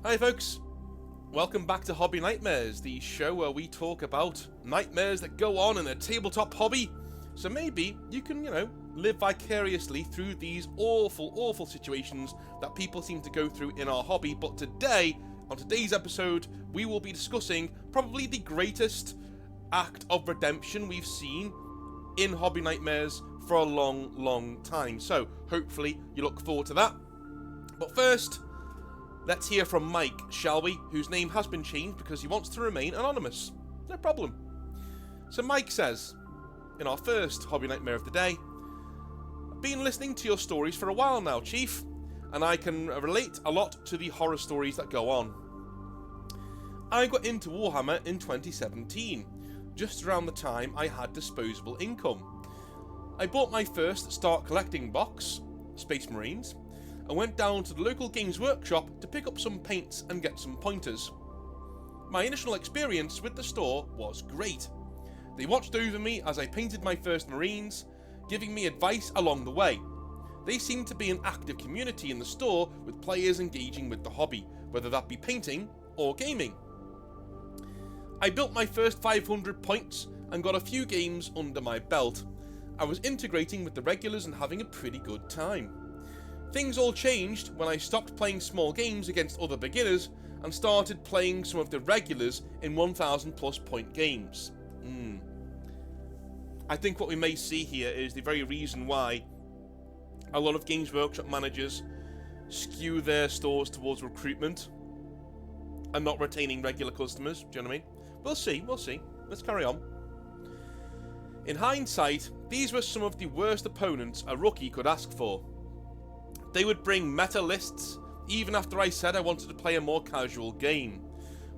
Hi folks, welcome back to Hobby Nightmares, the show where we talk about nightmares that go on in a tabletop hobby. So maybe you can, live vicariously through these awful situations that people seem to go through in our hobby. But today, on today's episode, we will be discussing probably the greatest act of redemption we've seen in Hobby Nightmares for a long time. So hopefully you look forward to that. But first, let's hear from Mike, shall we? Whose name has been changed because he wants to remain anonymous. No problem. So Mike says, in our first Hobby Nightmare of the day, I've been listening to your stories for a while now, Chief, and I can relate a lot to the horror stories that go on. I got into Warhammer in 2017, just around the time I had disposable income. I bought my first Start Collecting box, Space Marines, and went down to the local Games Workshop to pick up some paints and get some pointers. My initial experience with the store was great. They watched over me as I painted my first Marines, giving me advice along the way. They seemed to be an active community in the store with players engaging with the hobby, whether that be painting or gaming. I built my first 500 points and got a few games under my belt. I was integrating with the regulars and having a pretty good time. Things all changed when I stopped playing small games against other beginners and started playing some of the regulars in 1000 plus point games. I think what we may see here is the very reason why a lot of Games Workshop managers skew their stores towards recruitment and not retaining regular customers. Do you know what I mean? We'll see. Let's carry on. In hindsight, these were some of the worst opponents a rookie could ask for. They would bring meta lists even after I said I wanted to play a more casual game.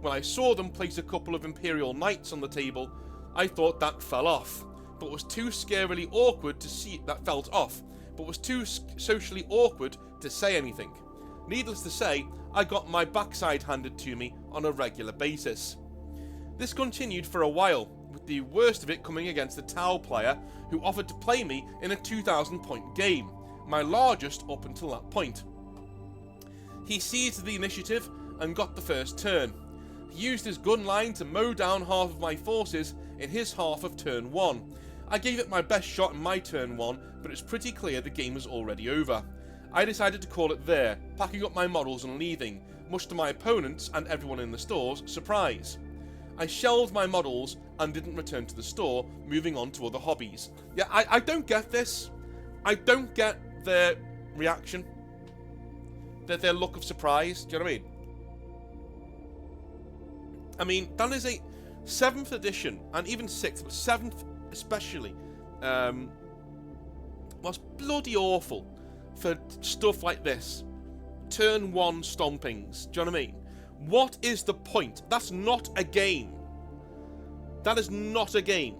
When I saw them place a couple of Imperial Knights on the table, I thought that fell off, but was too scarily awkward to see that felt off, but was too socially awkward to say anything. Needless to say, I got my backside handed to me on a regular basis. This continued for a while, with the worst of it coming against a Tau player who offered to play me in a 2000 point game, my largest up until that point. He seized the initiative and got the first turn. He used his gun line to mow down half of my forces in his half of turn 1. I gave it my best shot in my turn 1, but it's pretty clear the game was already over. I decided to call it there, packing up my models and leaving, much to my opponents and everyone in the store's surprise. I shelved my models and didn't return to the store, moving on to other hobbies. Yeah, I don't get this. I don't get their reaction, their look of surprise. Do you know what I mean? That is a 7th edition, and even 6th, but 7th especially, was bloody awful for stuff like this. Turn 1 stompings. Do you know what I mean? What is the point? That's not a game. That is not a game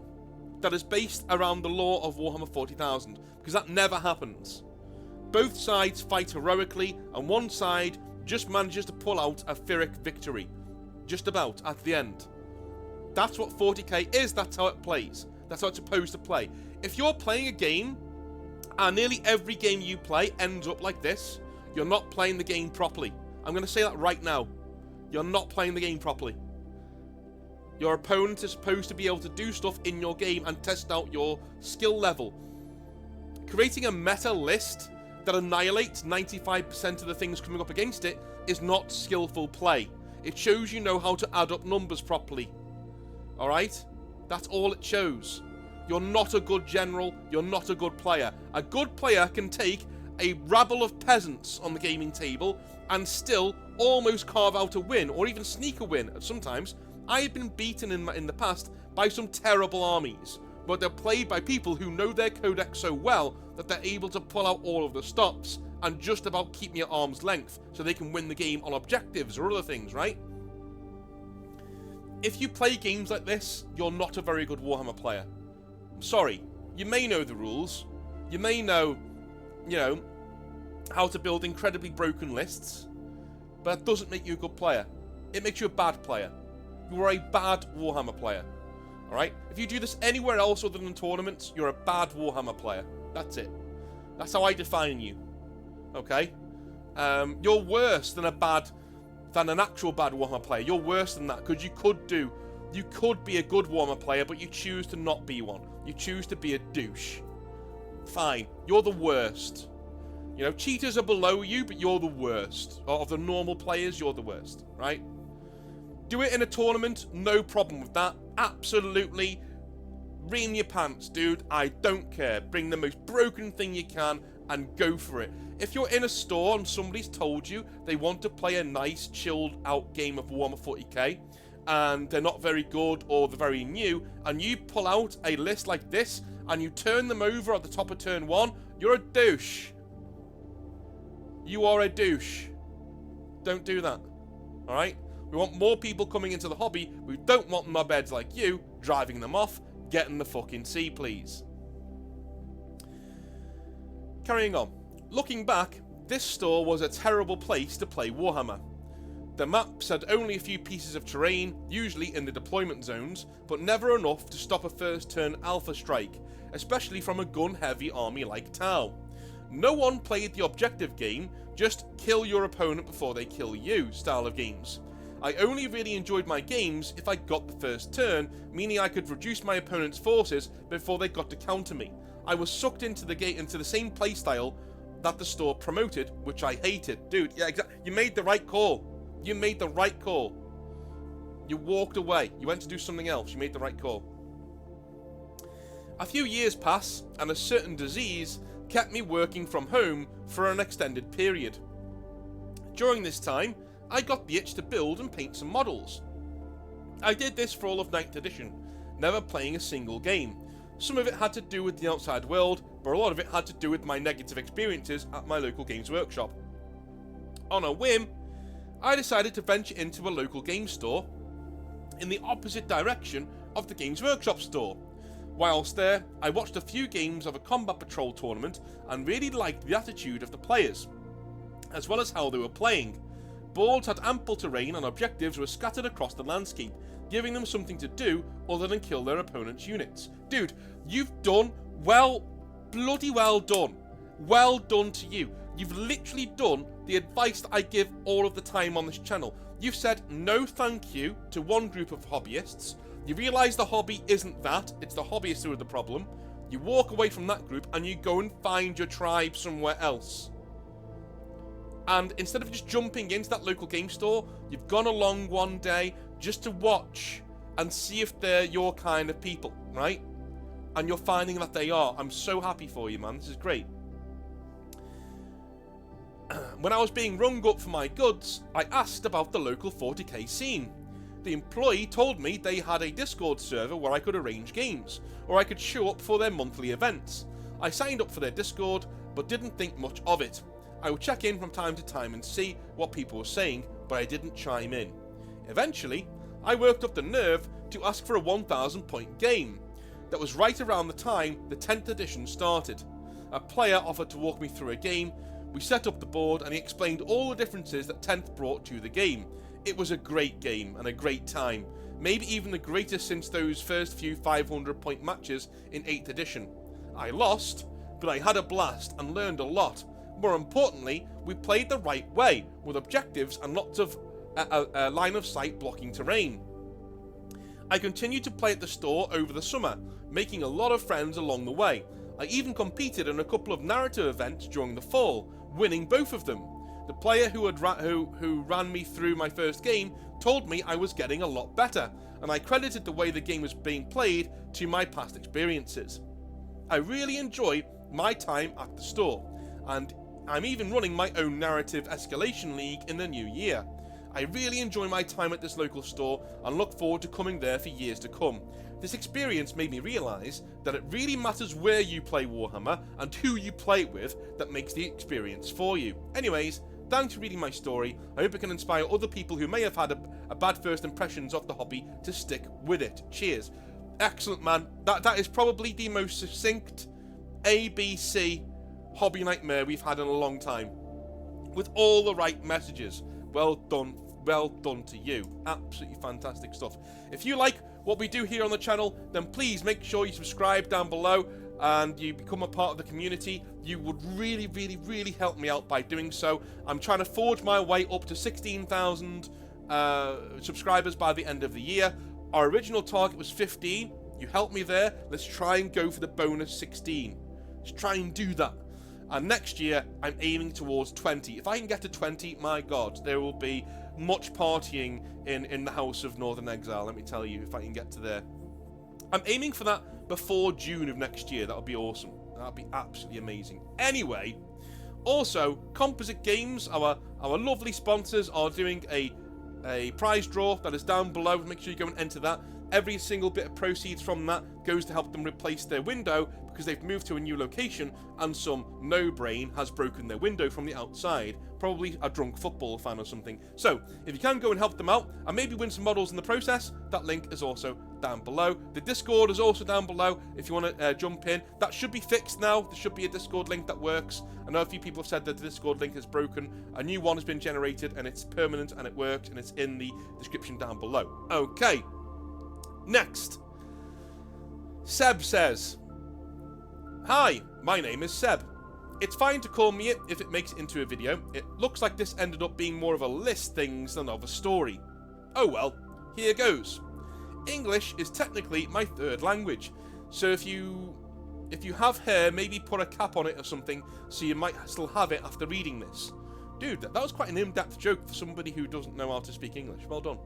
that is based around the lore of Warhammer 40,000, because that never happens. Both sides fight heroically, and one side just manages to pull out a Pyrrhic victory. Just about, at the end. That's what 40k is, that's how it plays. That's how it's supposed to play. If you're playing a game, and nearly every game you play ends up like this, you're not playing the game properly. I'm going to say that right now. You're not playing the game properly. Your opponent is supposed to be able to do stuff in your game and test out your skill level. Creating a meta list that annihilates 95% of the things coming up against it is not skillful play. It shows you know how to add up numbers properly. Alright? That's all it shows. You're not a good general, you're not a good player. A good player can take a rabble of peasants on the gaming table and still almost carve out a win, or even sneak a win sometimes. I've been beaten in the past by some terrible armies, but they're played by people who know their codex so well that they're able to pull out all of the stops and just about keep me at arm's length so they can win the game on objectives or other things, right? If you play games like this, you're not a very good Warhammer player. I'm sorry. You may know the rules. You may know, how to build incredibly broken lists, but that doesn't make you a good player. It makes you a bad player. You are a bad Warhammer player. Alright? If you do this anywhere else other than tournaments, you're a bad Warhammer player. That's it. That's how I define you. Okay? You're worse than a bad than an actual bad Warhammer player. You're worse than that, because you could be a good Warhammer player, but you choose to not be one. You choose to be a douche. Fine, you're the worst. You know, cheaters are below you, but you're the worst. Of the normal players, you're the worst, right? Do it in a tournament, no problem with that. Absolutely. Ream your pants, dude. I don't care. Bring the most broken thing you can and go for it. If you're in a store and somebody's told you they want to play a nice, chilled out game of Warhammer 40k, and they're not very good or they're very new, and you pull out a list like this and you turn them over at the top of turn 1, you're a douche. You are a douche. Don't do that. Alright? We want more people coming into the hobby. We don't want knobheads like you driving them off. Get in the fucking sea, please. Carrying on. Looking back, this store was a terrible place to play Warhammer. The maps had only a few pieces of terrain, usually in the deployment zones, but never enough to stop a first turn alpha strike, especially from a gun-heavy army like Tau. No one played the objective game, just kill your opponent before they kill you style of games. I only really enjoyed my games if I got the first turn, meaning I could reduce my opponent's forces before they got to counter me. I was sucked into the same playstyle that the store promoted, which I hated. Dude, yeah, exactly. You made the right call. You made the right call. You walked away. You went to do something else. You made the right call. A few years pass, and a certain disease kept me working from home for an extended period. During this time, I got the itch to build and paint some models. I did this for all of 9th edition, never playing a single game. Some of it had to do with the outside world, but a lot of it had to do with my negative experiences at my local games workshop. On a whim, I decided to venture into a local game store in the opposite direction of the Games Workshop store. Whilst there, I watched a few games of a combat patrol tournament and really liked the attitude of the players, as well as how they were playing. Boards had ample terrain and objectives were scattered across the landscape, giving them something to do other than kill their opponent's units. Dude, you've done well, bloody well done. Well done to you. You've literally done the advice that I give all of the time on this channel. You've said no thank you to one group of hobbyists. You realise the hobby isn't that, it's the hobbyists who are the problem. You walk away from that group and you go and find your tribe somewhere else. And instead of just jumping into that local game store, you've gone along one day just to watch and see if they're your kind of people, right? And you're finding that they are. I'm so happy for you, man. This is great. When I was being rung up for my goods, I asked about the local 40k scene. The employee told me they had a Discord server where I could arrange games, or I could show up for their monthly events. I signed up for their Discord, but didn't think much of it. I would check in from time to time and see what people were saying, but I didn't chime in. Eventually, I worked up the nerve to ask for a 1,000 point game. That was right around the time the 10th edition started. A player offered to walk me through a game. We set up the board and he explained all the differences that 10th brought to the game. It was a great game and a great time, maybe even the greatest since those first few 500 point matches in 8th edition. I lost, but I had a blast and learned a lot. More importantly, we played the right way, with objectives and lots of line of sight blocking terrain. I continued to play at the store over the summer, making a lot of friends along the way. I even competed in a couple of narrative events during the fall, winning both of them. The player who ran me through my first game told me I was getting a lot better, and I credited the way the game was being played to my past experiences. I really enjoy my time at the store, and I'm even running my own narrative escalation league in the new year. I really enjoy my time at this local store and look forward to coming there for years to come. This experience made me realise that it really matters where you play Warhammer and who you play it with that makes the experience for you. Anyways, thanks for reading my story. I hope it can inspire other people who may have had a bad first impressions of the hobby to stick with it. Cheers. Excellent, man. That is probably the most succinct ABC hobby nightmare we've had in a long time. With all the right messages. Well done to you. Absolutely fantastic stuff. If you like what we do here on the channel, then please make sure you subscribe down below. and you become a part of the community, you would really, really, really help me out by doing so. I'm trying to forge my way up to 16,000 subscribers by the end of the year. Our original target was 15. You helped me there. Let's try and go for the bonus 16. Let's try and do that. And next year, I'm aiming towards 20. If I can get to 20, my God, there will be much partying in the House of Northern Exile, let me tell you, if I can get to there. I'm aiming for that before June of next year. That would be awesome. That would be absolutely amazing. Anyway, also, Composite Games, our lovely sponsors, are doing a prize draw that is down below. Make sure you go and enter that. Every single bit of proceeds from that goes to help them replace their window because they've moved to a new location and some no-brain has broken their window from the outside. Probably a drunk football fan or something. So, if you can go and help them out and maybe win some models in the process, that link is also down below. The Discord is also down below if you want to jump in. That should be fixed now. There should be a Discord link that works. I know a few people have said that the Discord link is broken. A new one has been generated and it's permanent and it works and it's in the description down below. Okay. Next, Seb says, "Hi, my name is Seb. It's fine to call me it if it makes it into a video. It looks like this ended up being more of a list things than of a story. Oh well, here goes. English is technically my third language, so if you have hair, maybe put a cap on it or something, so you might still have it after reading this." Dude, that was quite an in-depth joke for somebody who doesn't know how to speak English. Well done.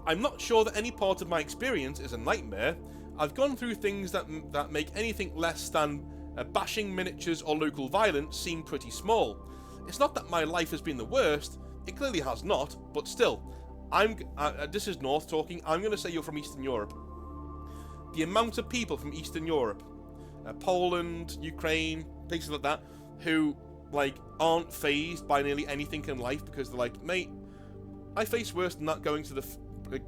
"I'm not sure that any part of my experience is a nightmare. I've gone through things that make anything less than bashing miniatures or local violence seem pretty small. It's not that my life has been the worst, it clearly has not, but still, this is North talking, I'm going to say you're from Eastern Europe. The amount of people from Eastern Europe, Poland, Ukraine, places like that, who, like, aren't fazed by nearly anything in life because they're like, mate, I face worse than that going to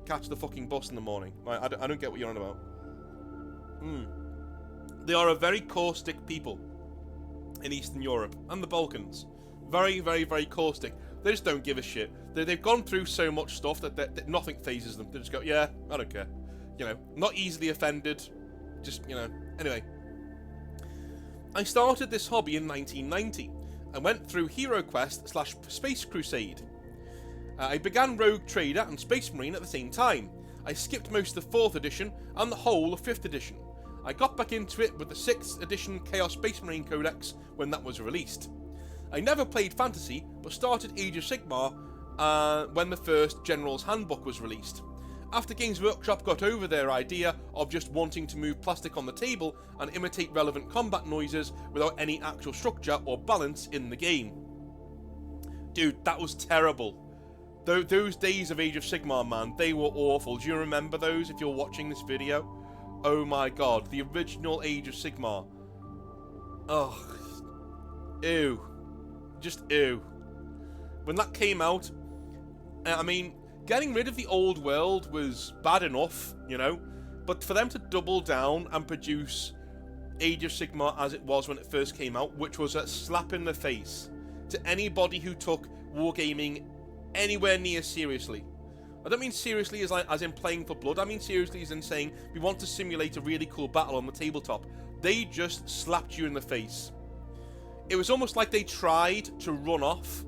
catch the fucking bus in the morning. Right, I don't get what you're on about. They are a very caustic people in Eastern Europe and the Balkans. Very, very, very caustic. They just don't give a shit. They've gone through so much stuff that nothing phases them. They just go, yeah, I don't care. You know, not easily offended. Just, you know, anyway. "I started this hobby in 1990 and went through Hero Quest / Space Crusade. I began Rogue Trader and Space Marine at the same time. I skipped most of the 4th edition and the whole of 5th edition. I got back into it with the 6th edition Chaos Space Marine Codex when that was released. I never played Fantasy, but started Age of Sigmar when the first General's Handbook was released. After Games Workshop got over their idea of just wanting to move plastic on the table and imitate relevant combat noises without any actual structure or balance in the game." Dude, that was terrible. Those days of Age of Sigmar, man, they were awful. Do you remember those if you're watching this video? Oh my god, the original Age of Sigmar. Ugh. Ew. Just ew. When that came out, I mean, getting rid of the old world was bad enough, you know, but for them to double down and produce Age of Sigmar as it was when it first came out, which was a slap in the face to anybody who took wargaming anywhere near seriously. I don't mean seriously as in playing for blood, I mean seriously as in saying we want to simulate a really cool battle on the tabletop. They just slapped you in the face. It was almost like they tried to run off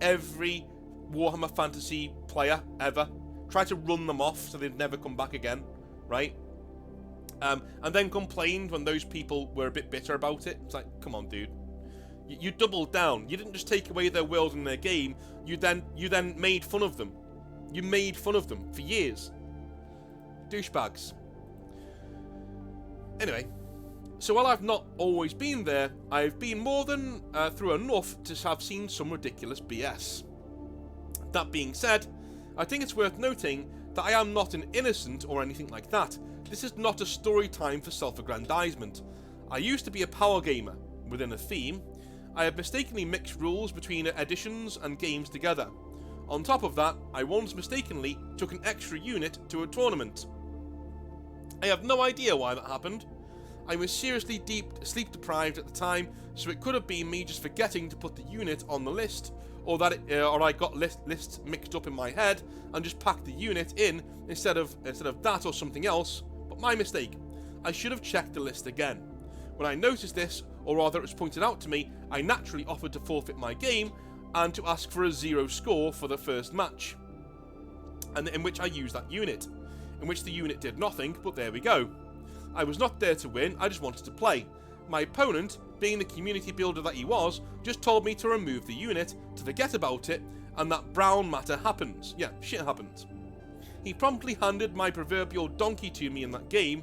every Warhammer Fantasy player ever. Tried to run them off so they'd never come back again, right? And then complained when those people were a bit bitter about it. It's like, come on, dude. You doubled down. You didn't just take away their world and their game. You then made fun of them. You made fun of them for years. Douchebags. Anyway, so while I've not always been there, I've been more than through enough to have seen some ridiculous BS. That being said, I think it's worth noting that I am not an innocent or anything like that. This is not a story time for self-aggrandizement. I used to be a power gamer. Within a theme, I have mistakenly mixed rules between editions and games together. On top of that, I once mistakenly took an extra unit to a tournament. I have no idea why that happened. I was seriously sleep deprived at the time, so it could have been me just forgetting to put the unit on the list, or I got lists mixed up in my head and just packed the unit in instead of that or something else, but my mistake. I should have checked the list again. When I noticed this, or rather it was pointed out to me, I naturally offered to forfeit my game and to ask for a 0 score for the first match, and in which I used that unit, in which the unit did nothing, but there we go. I was not there to win, I just wanted to play. My opponent, being the community builder that he was, just told me to remove the unit, to forget about it, and that brown matter happens. Yeah, shit happens. He promptly handed my proverbial donkey to me in that game.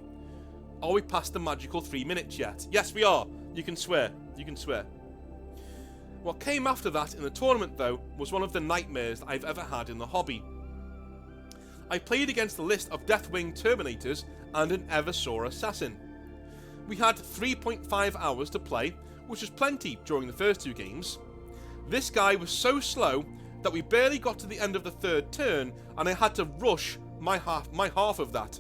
Are we past the magical 3 minutes yet? Yes, we are. You can swear. You can swear. What came after that in the tournament, though, was one of the nightmares that I've ever had in the hobby. I played against a list of Deathwing Terminators and an Eversaw Assassin. We had 3.5 hours to play, which was plenty during the first 2 games. This guy was so slow that we barely got to the end of the 3rd turn, and I had to rush my half of that.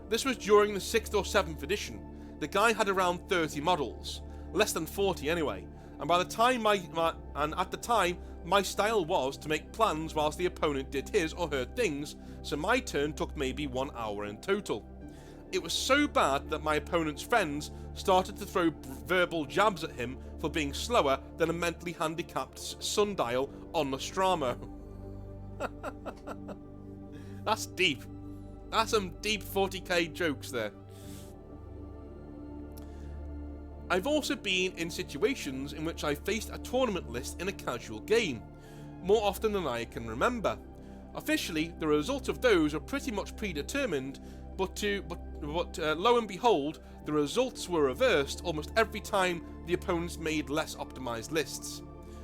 This was during the 6th or 7th edition. The guy had around 30 models, less than 40 anyway, and by the time at the time my style was to make plans whilst the opponent did his or her things, so my turn took maybe 1 hour in total. It was so bad that my opponent's friends started to throw verbal jabs at him for being slower than a mentally handicapped sundial on Nostromo. That's deep. That's some deep 40k jokes there. I've also been in situations in which I faced a tournament list in a casual game, more often than I can remember. Officially, the results of those are pretty much predetermined, but lo and behold, the results were reversed almost every time the opponents made less optimized lists.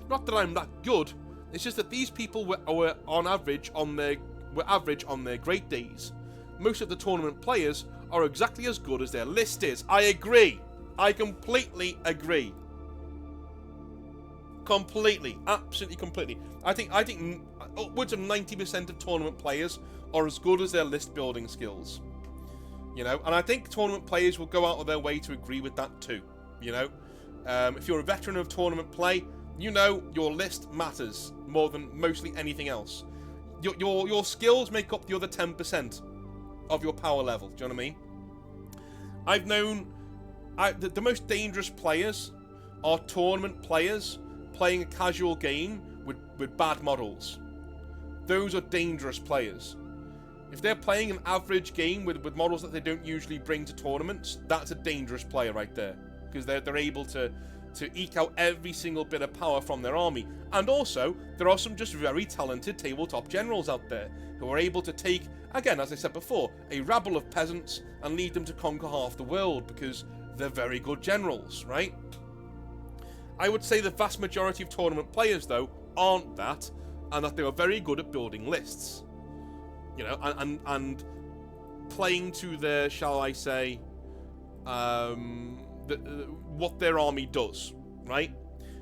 Not that I'm that good, it's just that these people were average on their great days. Most of the tournament players are exactly as good as their list is. I agree. I completely agree. Completely. Absolutely completely. I think upwards of 90% of tournament players are as good as their list building skills. You know, and I think tournament players will go out of their way to agree with that too. You know, if you're a veteran of tournament play, you know your list matters more than mostly anything else. Your skills make up the other 10% of your power level. Do you know what I mean? I've known the most dangerous players are tournament players playing a casual game with bad models. Those are dangerous players. If they're playing an average game with models that they don't usually bring to tournaments, that's a dangerous player right there, because they're able to eke out every single bit of power from their army. And also, there are some just very talented tabletop generals out there who are able to take, again, as I said before, a rabble of peasants and lead them to conquer half the world, because they're very good generals, right? I would say the vast majority of tournament players, though, aren't that, and that they are very good at building lists. You know, and playing to their, shall I say, what their army does, right?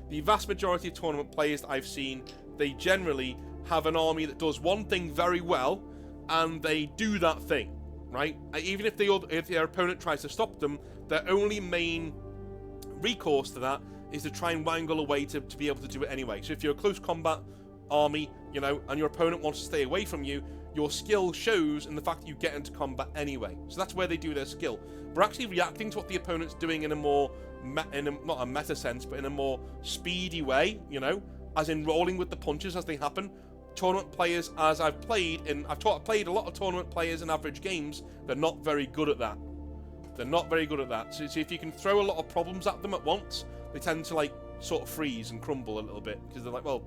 The vast majority of tournament players that I've seen, they generally have an army that does one thing very well, and they do that thing, right? Even if their opponent tries to stop them, their only main recourse to that is to try and wangle a way to be able to do it anyway. So if you're a close combat army, you know, and your opponent wants to stay away from you, your skill shows in the fact that you get into combat anyway. So that's where they do their skill. We're actually reacting to what the opponent's doing in a more, not a meta sense, but in a more speedy way, you know, as in rolling with the punches as they happen. Tournament players, as I've played a lot of tournament players in average games, they're not very good at that. They're not very good at that. So if you can throw a lot of problems at them at once, they tend to, like, sort of freeze and crumble a little bit, because they're like, well,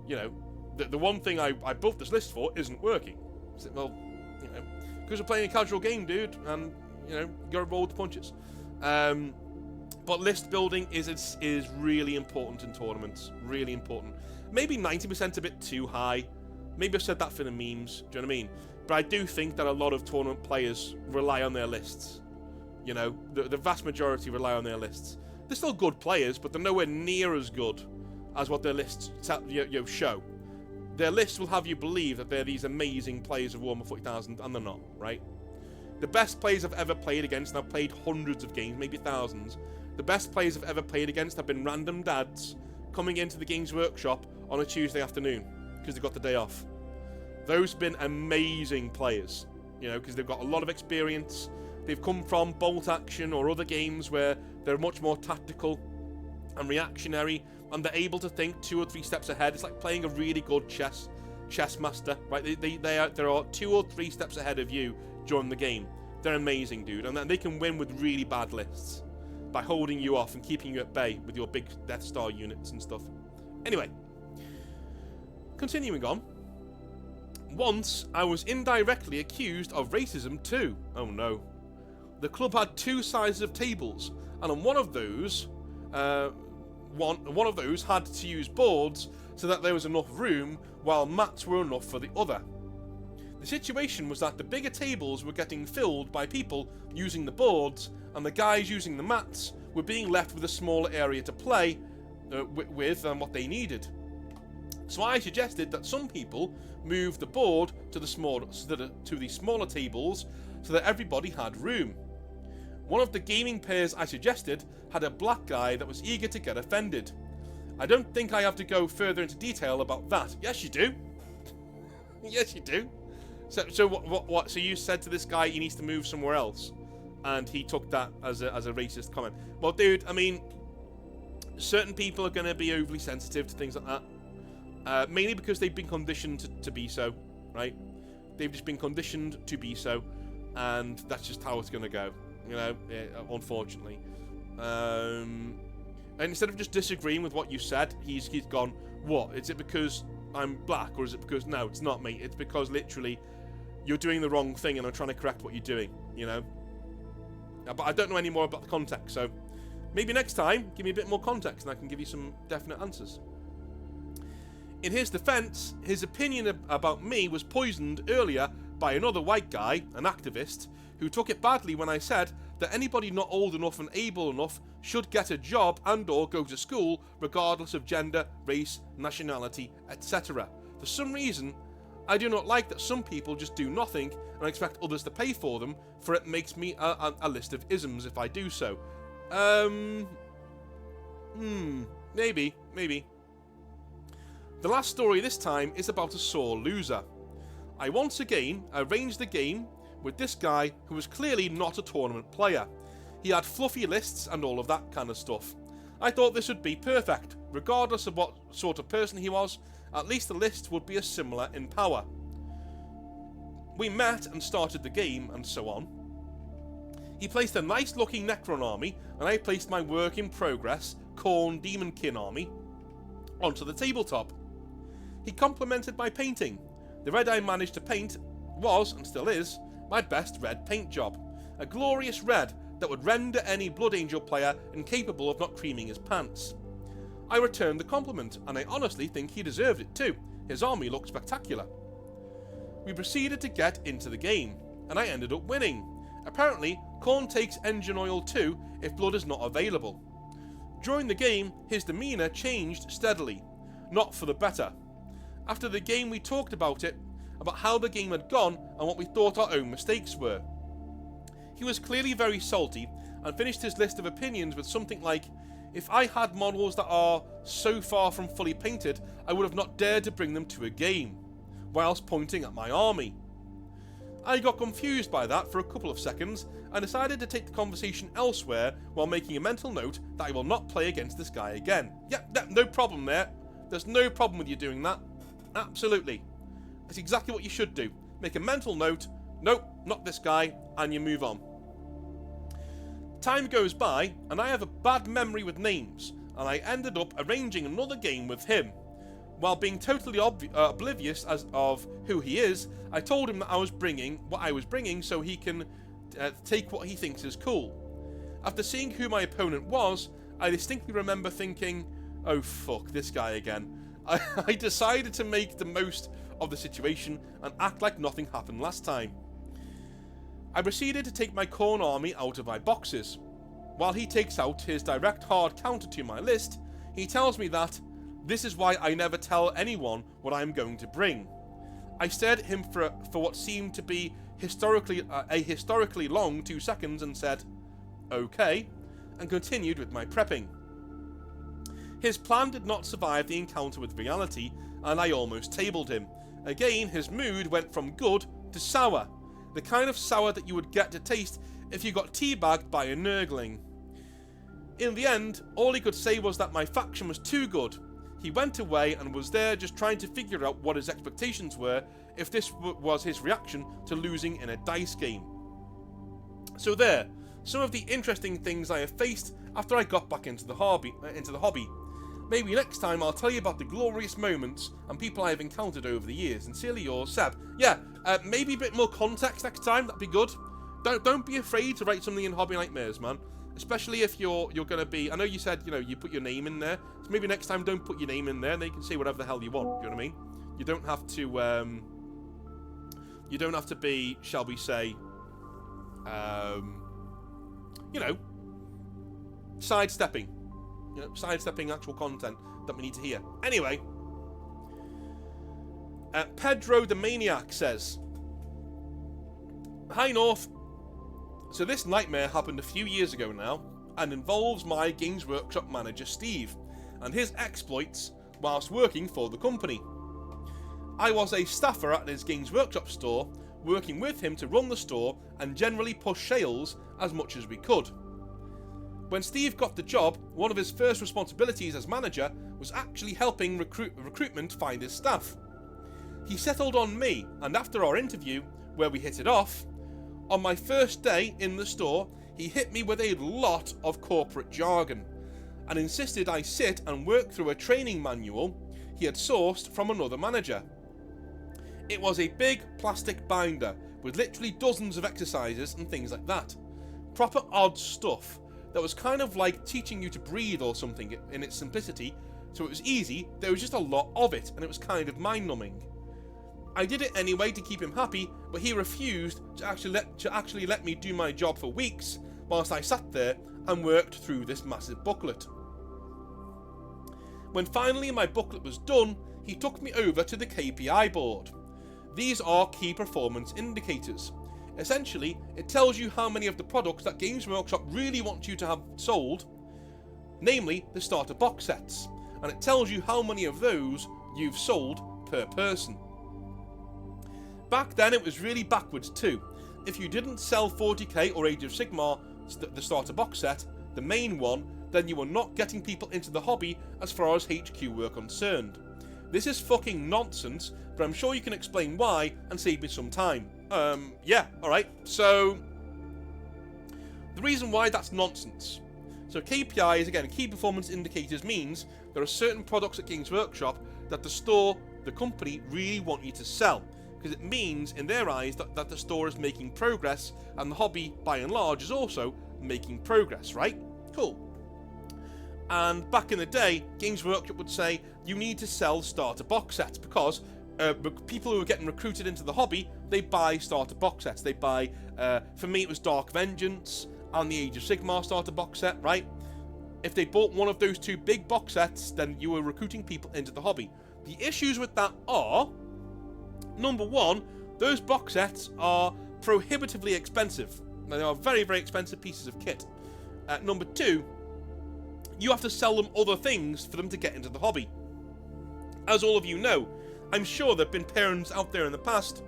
you know, the one thing I built this list for isn't working. So, well, you know, because we're playing a casual game, dude, and, you know, you gotta roll with the punches. But list building is really important in tournaments. Really important. Maybe 90% a bit too high. Maybe I've said that for the memes. Do you know what I mean? But I do think that a lot of tournament players rely on their lists. You know, the vast majority rely on their lists. They're still good players, but they're nowhere near as good as what their lists show. Their lists will have you believe that they're these amazing players of Warhammer 40,000, and they're not, right? The best players I've ever played against, and I've played hundreds of games, maybe thousands, the best players I've ever played against have been random dads coming into the Games Workshop on a Tuesday afternoon, because they've got the day off. Those have been amazing players, you know, because they've got a lot of experience, They've come from Bolt Action or other games where they're much more tactical and reactionary, and they're able to think 2 or 3 steps ahead. It's like playing a really good chess master, right? They are 2 or 3 steps ahead of you during the game. They're amazing, dude, and they can win with really bad lists by holding you off and keeping you at bay with your big Death Star units and stuff. Anyway, continuing on. Once, I was indirectly accused of racism too. Oh no. The club had 2 sizes of tables, and on one of those, one of those had to use boards so that there was enough room, while mats were enough for the other. The situation was that the bigger tables were getting filled by people using the boards, and the guys using the mats were being left with a smaller area to play with than what they needed. So I suggested that some people move the board to the smaller tables so that everybody had room. One of the gaming pairs I suggested had a black guy that was eager to get offended. I don't think I have to go further into detail about that. Yes, you do. Yes, you do. So what? So you said to this guy he needs to move somewhere else, and he took that as a racist comment. Well, dude, I mean, certain people are going to be overly sensitive to things like that, mainly because they've been conditioned to be so, right? They've just been conditioned to be so, and that's just how it's going to go, you know, unfortunately. And instead of just disagreeing with what you said, he's gone, what? Is it because I'm black, or is it because... No, it's not, mate. It's because literally you're doing the wrong thing and I'm trying to correct what you're doing, you know? But I don't know any more about the context, so maybe next time, give me a bit more context and I can give you some definite answers. In his defense, his opinion about me was poisoned earlier by another white guy, an activist, who took it badly when I said that anybody not old enough and able enough should get a job and or go to school regardless of gender, race, nationality, etc. For some reason, I do not like that some people just do nothing and expect others to pay for them, for it makes me a list of isms if I do so. Maybe. The last story this time is about a sore loser. I once again arranged the game with this guy who was clearly not a tournament player. He had fluffy lists and all of that kind of stuff. I thought this would be perfect. Regardless of what sort of person he was, at least the list would be similar in power. We met and started the game and so on. He placed a nice looking Necron army and I placed my work in progress Khorne Demonkin army onto the tabletop. He complimented my painting. The red I managed to paint was, and still is, my best red paint job. A glorious red that would render any Blood Angel player incapable of not creaming his pants. I returned the compliment, and I honestly think he deserved it too. His army looked spectacular. We proceeded to get into the game, and I ended up winning. Apparently, Khorne takes engine oil too if blood is not available. During the game, his demeanour changed steadily, not for the better. After the game we talked about it, about how the game had gone and what we thought our own mistakes were. He was clearly very salty and finished his list of opinions with something like, if I had models that are so far from fully painted, I would have not dared to bring them to a game, whilst pointing at my army. I got confused by that for a couple of seconds and decided to take the conversation elsewhere while making a mental note that I will not play against this guy again. Yep, no problem there. There's no problem with you doing that. Absolutely. That's exactly what you should do. Make a mental note, nope, not this guy, and you move on. Time goes by, and I have a bad memory with names, and I ended up arranging another game with him. While being totally oblivious of who he is, I told him that I was bringing what I was bringing so he can take what he thinks is cool. After seeing who my opponent was, I distinctly remember thinking, oh fuck, this guy again. I decided to make the most of the situation and act like nothing happened last time. I proceeded to take my Khorne army out of my boxes. While he takes out his direct hard counter to my list, he tells me that this is why I never tell anyone what I am going to bring. I stared at him for what seemed to be a historically long 2 seconds and said, okay, and continued with my prepping. His plan did not survive the encounter with reality, and I almost tabled him. Again, his mood went from good to sour. The kind of sour that you would get to taste if you got teabagged by a nurgling. In the end, all he could say was that my faction was too good. He went away and was there just trying to figure out what his expectations were if this was his reaction to losing in a dice game. So there, some of the interesting things I have faced after I got back into the hobby. Maybe next time I'll tell you about the glorious moments and people I have encountered over the years. Sincerely yours, Seb. Yeah, maybe a bit more context next time, that'd be good. Don't be afraid to write something in Hobby Nightmares, man. Especially if you're going to be... I know you said, you put your name in there. So maybe next time don't put your name in there and they can say whatever the hell you want. You know what I mean? You don't have to... you don't have to be, shall we say... sidestepping. Sidestepping actual content that we need to hear. Anyway... Pedro the Maniac says... Hi, North. So this nightmare happened a few years ago now, and involves my Games Workshop manager Steve, and his exploits whilst working for the company. I was a staffer at his Games Workshop store, working with him to run the store and generally push sales as much as we could. When Steve got the job, one of his first responsibilities as manager was actually helping recruitment find his staff. He settled on me, and after our interview, where we hit it off, on my first day in the store, he hit me with a lot of corporate jargon and insisted I sit and work through a training manual he had sourced from another manager. It was a big plastic binder with literally dozens of exercises and things like that. Proper odd stuff that was kind of like teaching you to breathe or something in its simplicity, so it was easy, there was just a lot of it and it was kind of mind-numbing. I did it anyway to keep him happy, but he refused to actually let me do my job for weeks whilst I sat there and worked through this massive booklet. When finally my booklet was done, he took me over to the KPI board. These are key performance indicators. Essentially, it tells you how many of the products that Games Workshop really wants you to have sold, namely the starter box sets, and it tells you how many of those you've sold per person. Back then it was really backwards too. If you didn't sell 40k or Age of Sigmar, the starter box set, the main one, then you were not getting people into the hobby as far as HQ were concerned. This is fucking nonsense, but I'm sure you can explain why and save me some time. Yeah, alright. So, the reason why that's nonsense. So KPIs, again, key performance indicators, means there are certain products at Games Workshop that the store, the company, really want you to sell. Because it means, in their eyes, that the store is making progress, and the hobby, by and large, is also making progress, right? Cool. And back in the day, Games Workshop would say, you need to sell starter box sets, because people who are getting recruited into the hobby, they buy starter box sets. They buy, for me it was Dark Vengeance, and the Age of Sigmar starter box set, right? If they bought one of those two big box sets, then you were recruiting people into the hobby. The issues with that are... Number one, those box sets are prohibitively expensive. They are very, very expensive pieces of kit. Number two, you have to sell them other things for them to get into the hobby. As all of you know, I'm sure there have been parents out there in the past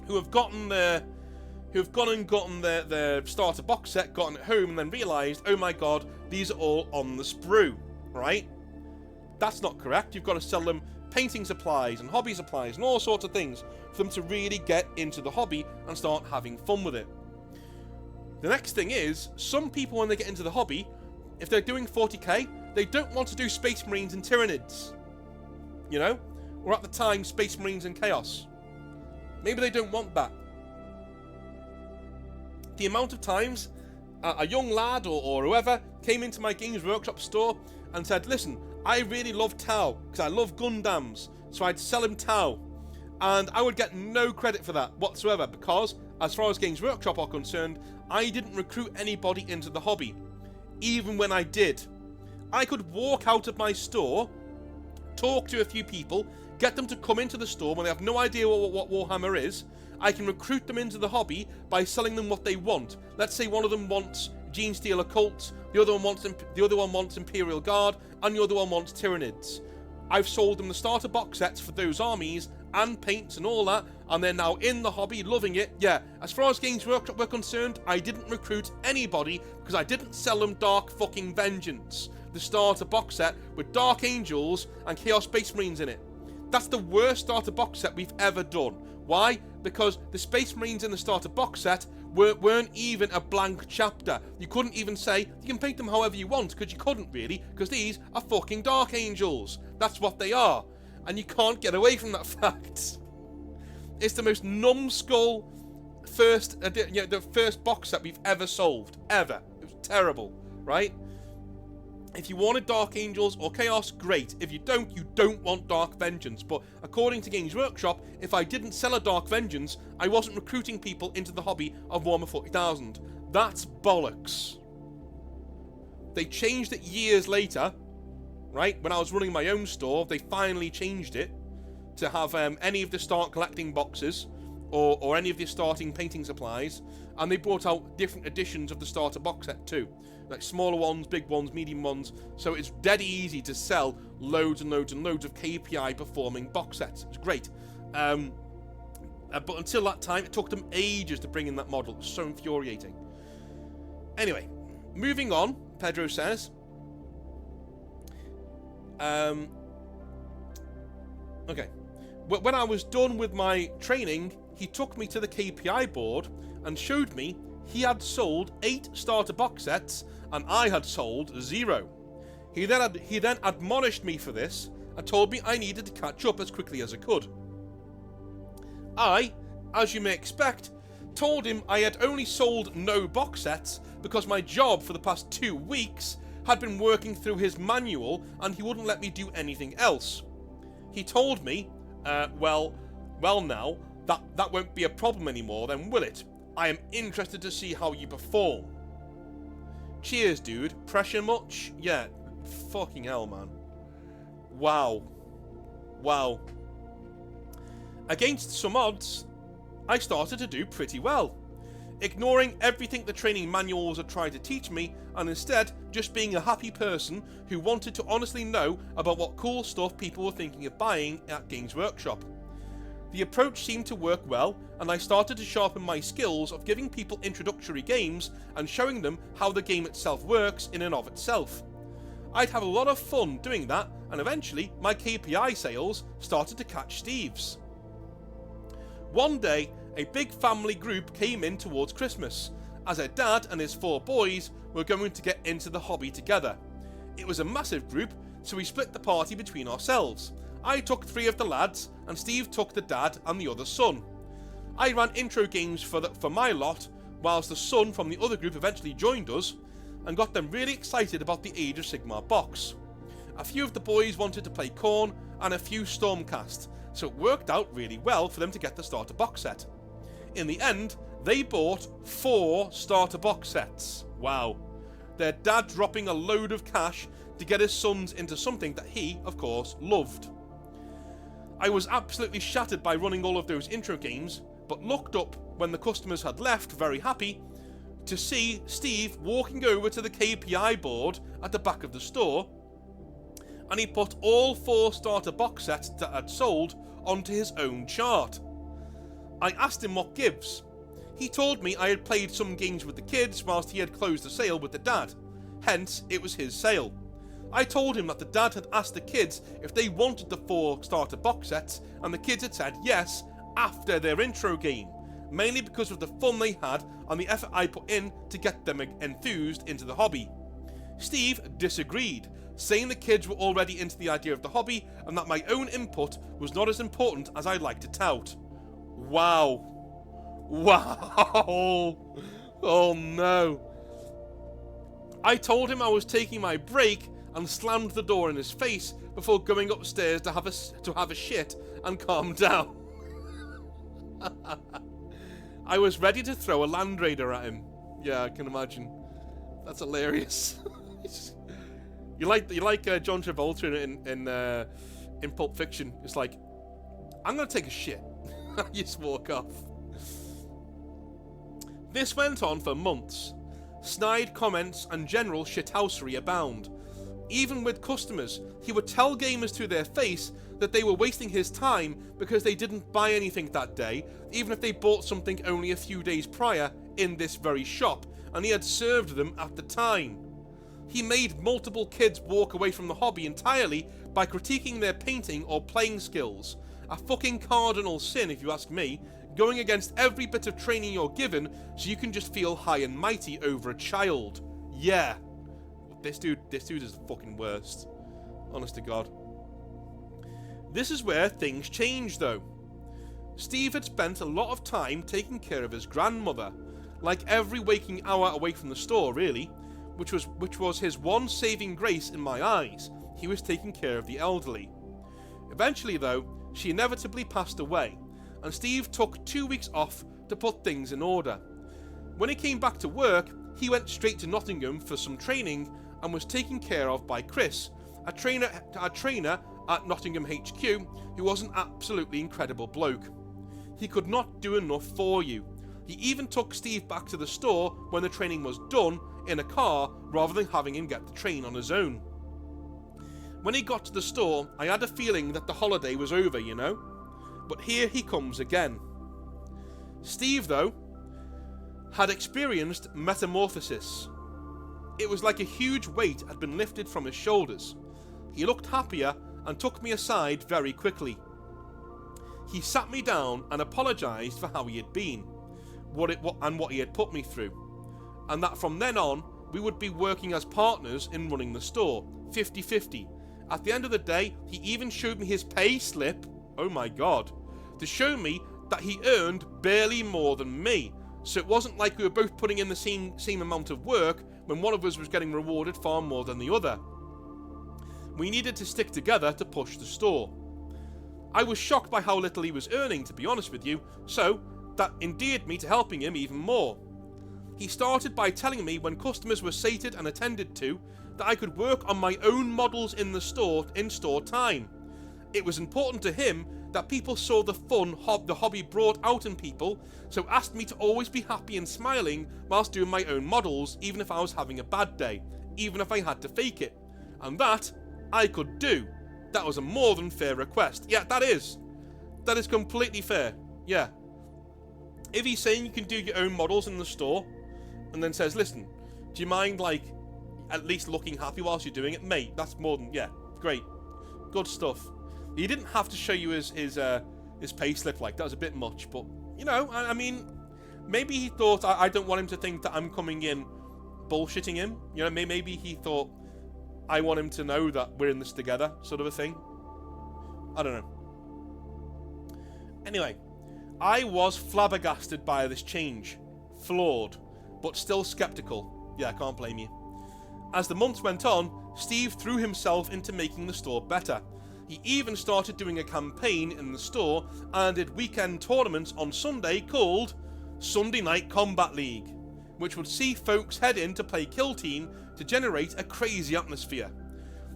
who have gone and gotten their starter box set, gotten it home, and then realised, oh my god, these are all on the sprue, right? That's not correct. You've got to sell them painting supplies and hobby supplies and all sorts of things for them to really get into the hobby and start having fun with it. The next thing is, some people when they get into the hobby, if they're doing 40k, they don't want to do Space Marines and Tyranids. You know? Or at the time, Space Marines and Chaos. Maybe they don't want that. The amount of times a young lad or whoever came into my Games Workshop store and said, listen, I really love Tau, because I love Gundams, so I'd sell him Tau. And I would get no credit for that whatsoever, because, as far as Games Workshop are concerned, I didn't recruit anybody into the hobby. Even when I did. I could walk out of my store, talk to a few people, get them to come into the store when they have no idea what Warhammer is. I can recruit them into the hobby by selling them what they want. Let's say one of them wants Gene Steel Occult, the other one wants Imperial Guard, and the other one wants Tyranids. I've sold them the starter box sets for those armies, and paints and all that, and they're now in the hobby, loving it. Yeah, as far as Games Workshop were concerned, I didn't recruit anybody because I didn't sell them Dark fucking Vengeance, the starter box set with Dark Angels and Chaos Space Marines in it. That's the worst starter box set we've ever done. Why? Because the Space Marines in the starter box set weren't even a blank chapter. You couldn't even say, you can paint them however you want, because you couldn't really, because these are fucking Dark Angels. That's what they are. And you can't get away from that fact. It's the most numbskull the first box set we've ever sold. Ever. It was terrible, right? If you wanted Dark Angels or Chaos, great. If you don't want Dark Vengeance. But according to Games Workshop, if I didn't sell a Dark Vengeance, I wasn't recruiting people into the hobby of Warhammer 40,000. That's bollocks. They changed it years later, right? When I was running my own store, they finally changed it to have any of the start collecting boxes or any of the starting painting supplies, and they brought out different editions of the starter box set too. Like smaller ones, big ones, medium ones, so it's dead easy to sell loads and loads and loads of KPI performing box sets. It was great. But until that time, it took them ages to bring in that model. It was so infuriating. Anyway, moving on, Pedro says. Okay. When I was done with my training, he took me to the KPI board and showed me he had sold 8 starter box sets and I had sold 0. He then admonished me for this and told me I needed to catch up as quickly as I could. I, as you may expect, told him I had only sold no box sets because my job for the past 2 weeks had been working through his manual and he wouldn't let me do anything else. He told me, well now, that won't be a problem anymore then, will it? I am interested to see how you perform. Cheers, dude. Pressure much? Yeah. Fucking hell, man. Wow. Against some odds, I started to do pretty well. Ignoring everything the training manuals had tried to teach me, and instead just being a happy person who wanted to honestly know about what cool stuff people were thinking of buying at Games Workshop. The approach seemed to work well, and I started to sharpen my skills of giving people introductory games and showing them how the game itself works in and of itself. I'd have a lot of fun doing that, and eventually my KPI sales started to catch Steve's. One day, a big family group came in towards Christmas, as a dad and his 4 boys were going to get into the hobby together. It was a massive group, so we split the party between ourselves. I took 3 of the lads, and Steve took the dad and the other son. I ran intro games for my lot, whilst the son from the other group eventually joined us, and got them really excited about the Age of Sigmar box. A few of the boys wanted to play Khorne, and a few Stormcast, so it worked out really well for them to get the starter box set. In the end, they bought 4 starter box sets. Wow. Their dad dropping a load of cash to get his sons into something that he, of course, loved. I was absolutely shattered by running all of those intro games, but looked up when the customers had left, very happy, to see Steve walking over to the KPI board at the back of the store, and he put all 4 starter box sets that had sold onto his own chart. I asked him what gives. He told me I had played some games with the kids whilst he had closed the sale with the dad, hence it was his sale. I told him that the dad had asked the kids if they wanted the 4 starter box sets, and the kids had said yes after their intro game, mainly because of the fun they had and the effort I put in to get them enthused into the hobby. Steve disagreed, saying the kids were already into the idea of the hobby and that my own input was not as important as I'd like to tout. Wow. Oh no. I told him I was taking my break and slammed the door in his face before going upstairs to have a shit and calm down. I was ready to throw a Land Raider at him. Yeah, I can imagine. That's hilarious. you like John Travolta in Pulp Fiction. It's like, I'm gonna take a shit. You just walk off. This went on for months. Snide comments and general shithousery abound. Even with customers, he would tell gamers to their face that they were wasting his time because they didn't buy anything that day, even if they bought something only a few days prior in this very shop, and he had served them at the time. He made multiple kids walk away from the hobby entirely by critiquing their painting or playing skills. A fucking cardinal sin, if you ask me, going against every bit of training you're given so you can just feel high and mighty over a child. Yeah. This dude is the fucking worst. Honest to God. This is where things change, though. Steve had spent a lot of time taking care of his grandmother, like every waking hour away from the store, really, which was his one saving grace in my eyes. He was taking care of the elderly. Eventually, though, she inevitably passed away, and Steve took 2 weeks off to put things in order. When he came back to work, he went straight to Nottingham for some training and was taken care of by Chris, a trainer at Nottingham HQ, who was an absolutely incredible bloke. He could not do enough for you. He even took Steve back to the store when the training was done in a car rather than having him get the train on his own. When he got to the store, I had a feeling that the holiday was over, you know? But here he comes again. Steve, though, had experienced metamorphosis. It was like a huge weight had been lifted from his shoulders. He looked happier and took me aside very quickly. He sat me down and apologised for how he had been, what he had put me through, and that from then on we would be working as partners in running the store, 50-50. At the end of the day, he even showed me his pay slip, oh my god, to show me that he earned barely more than me, so it wasn't like we were both putting in the same amount of work when one of us was getting rewarded far more than the other. We needed to stick together to push the store. I was shocked by how little he was earning, to be honest with you, so that endeared me to helping him even more. He started by telling me when customers were sated and attended to, that I could work on my own models in the store in store time. It was important to him that people saw the fun the hobby brought out in people, so asked me to always be happy and smiling whilst doing my own models, even if I was having a bad day, even if I had to fake it. And that I could do. That was a more than fair request. Yeah, that is completely fair. Yeah. If he's saying you can do your own models in the store, and then says, listen, do you mind, like, at least looking happy whilst you're doing it? Mate, that's more than, yeah, great. Good stuff. He didn't have to show you his pay slip, like, that was a bit much, but, you know, I mean, maybe he thought, I don't want him to think that I'm coming in bullshitting him. You know, maybe he thought, I want him to know that we're in this together, sort of a thing. I don't know. Anyway, I was flabbergasted by this change. Flawed, but still skeptical. Yeah, I can't blame you. As the months went on, Steve threw himself into making the store better. He even started doing a campaign in the store and did weekend tournaments on Sunday called Sunday Night Combat League, which would see folks head in to play Kill Team to generate a crazy atmosphere.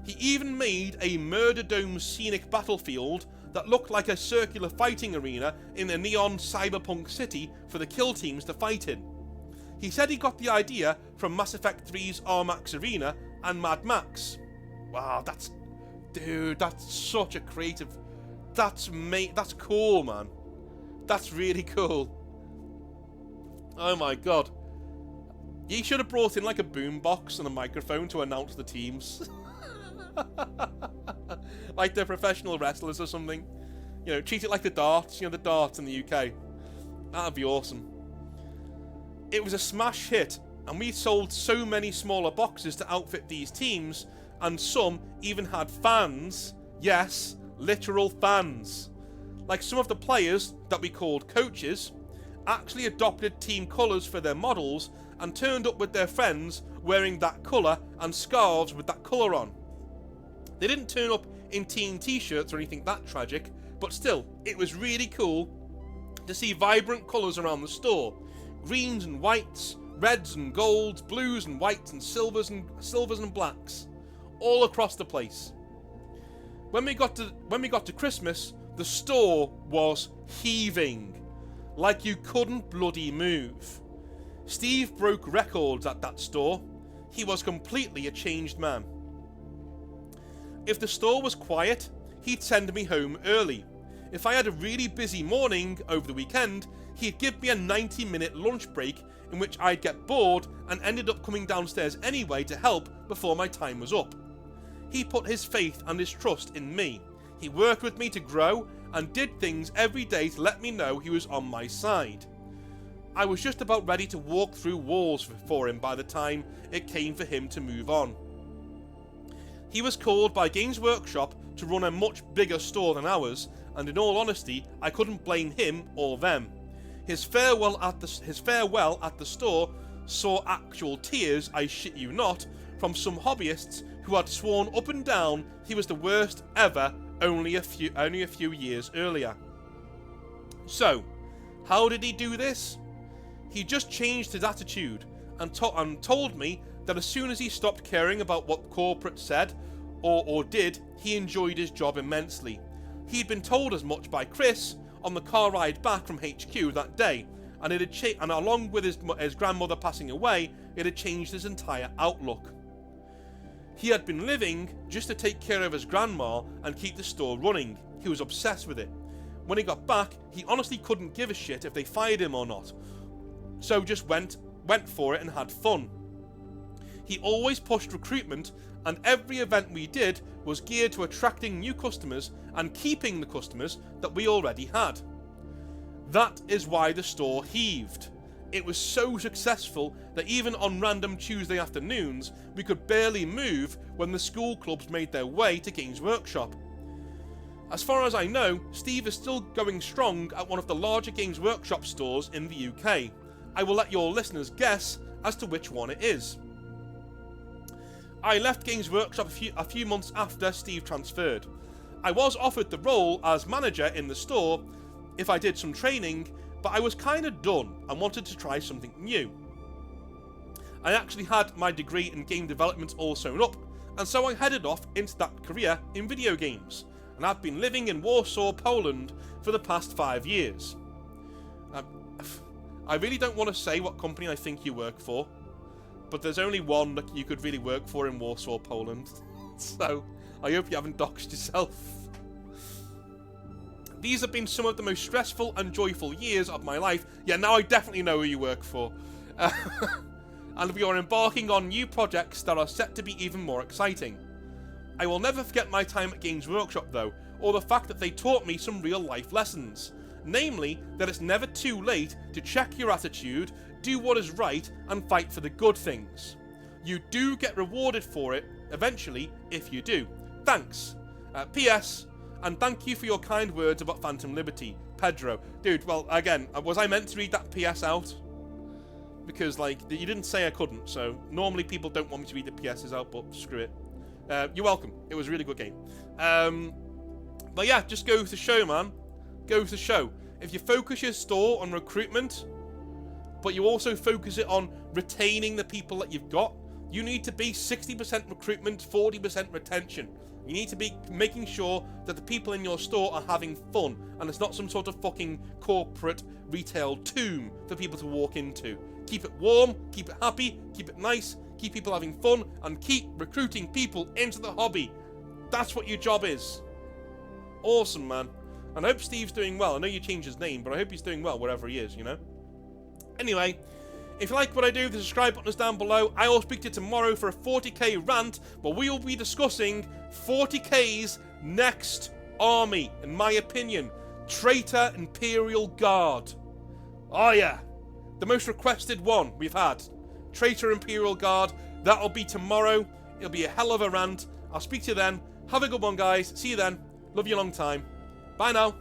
He even made a Murder Dome scenic battlefield that looked like a circular fighting arena in a neon cyberpunk city for the Kill Teams to fight in. He said he got the idea from Mass Effect 3's Armax Arena and Mad Max. Wow, that's such a creative... That's cool, man. That's really cool. Oh my god. He should have brought in like a boombox and a microphone to announce the teams. Like they're professional wrestlers or something. You know, treat it like the darts, you know, the darts in the UK. That'd be awesome. It was a smash hit, and we sold so many smaller boxes to outfit these teams, and some even had fans. Yes, literal fans. Like some of the players that we called coaches actually adopted team colours for their models and turned up with their friends wearing that colour and scarves with that colour on. They didn't turn up in team t-shirts or anything that tragic, but still, it was really cool to see vibrant colours around the store. Greens and whites, reds and golds, blues and whites and silvers and blacks, all across the place. When we got to Christmas, the store was heaving, like you couldn't bloody move. Steve broke records at that store. He was completely a changed man. If the store was quiet, he'd send me home early. If I had a really busy morning over the weekend, he'd give me a 90-minute lunch break in which I'd get bored and ended up coming downstairs anyway to help before my time was up. He put his faith and his trust in me. He worked with me to grow and did things every day to let me know he was on my side. I was just about ready to walk through walls for him by the time it came for him to move on. He was called by Games Workshop to run a much bigger store than ours, and in all honesty, I couldn't blame him or them. His farewell at the store saw actual tears, I shit you not, from some hobbyists who had sworn up and down he was the worst ever only a few years earlier. So, how did he do this? He just changed his attitude and told me that as soon as he stopped caring about what corporate said or did, he enjoyed his job immensely. He'd been told as much by Chris on the car ride back from HQ that day, and along with his grandmother passing away, it had changed his entire outlook. He had been living just to take care of his grandma and keep the store running. He was obsessed with it. When he got back, he honestly couldn't give a shit if they fired him or not. So just went for it and had fun. He always pushed recruitment, and every event we did was geared to attracting new customers and keeping the customers that we already had. That is why the store heaved. It was so successful that even on random Tuesday afternoons, we could barely move when the school clubs made their way to Games Workshop. As far as I know, Steve is still going strong at one of the larger Games Workshop stores in the UK. I will let your listeners guess as to which one it is. I left Games Workshop a few months after Steve transferred. I was offered the role as manager in the store if I did some training, but I was kind of done and wanted to try something new. I actually had my degree in game development all sewn up, and so I headed off into that career in video games, and I've been living in Warsaw, Poland for the past 5 years. I really don't want to say what company I think you work for, but there's only one that you could really work for in Warsaw, Poland. So, I hope you haven't doxed yourself. These have been some of the most stressful and joyful years of my life. Yeah, now I definitely know who you work for. And we are embarking on new projects that are set to be even more exciting. I will never forget my time at Games Workshop though, or the fact that they taught me some real life lessons. Namely, that it's never too late to check your attitude, do what is right, and fight for the good things. You do get rewarded for it, eventually, if you do. Thanks. P.S. And thank you for your kind words about Phantom Liberty, Pedro. Dude, well, again, was I meant to read that P.S. out? Because, like, you didn't say I couldn't, so normally people don't want me to read the P.S.s out, but screw it. You're welcome. It was a really good game. But yeah, just go with the show, man. Go with the show. If you focus your store on recruitment, but you also focus it on retaining the people that you've got, you need to be 60% recruitment, 40% retention. You need to be making sure that the people in your store are having fun, and it's not some sort of fucking corporate retail tomb for people to walk into. Keep it warm, keep it happy, keep it nice, keep people having fun, and keep recruiting people into the hobby. That's what your job is. Awesome, man. And I hope Steve's doing well. I know you changed his name, but I hope he's doing well wherever he is, you know? Anyway, if you like what I do, the subscribe button is down below. I will speak to you tomorrow for a 40k rant, but we will be discussing 40k's next army, in my opinion. Traitor Imperial Guard. Oh yeah, the most requested one we've had. Traitor Imperial Guard. That'll be tomorrow. It'll be a hell of a rant. I'll speak to you then. Have a good one, guys. See you then. Love you a long time. Bye now.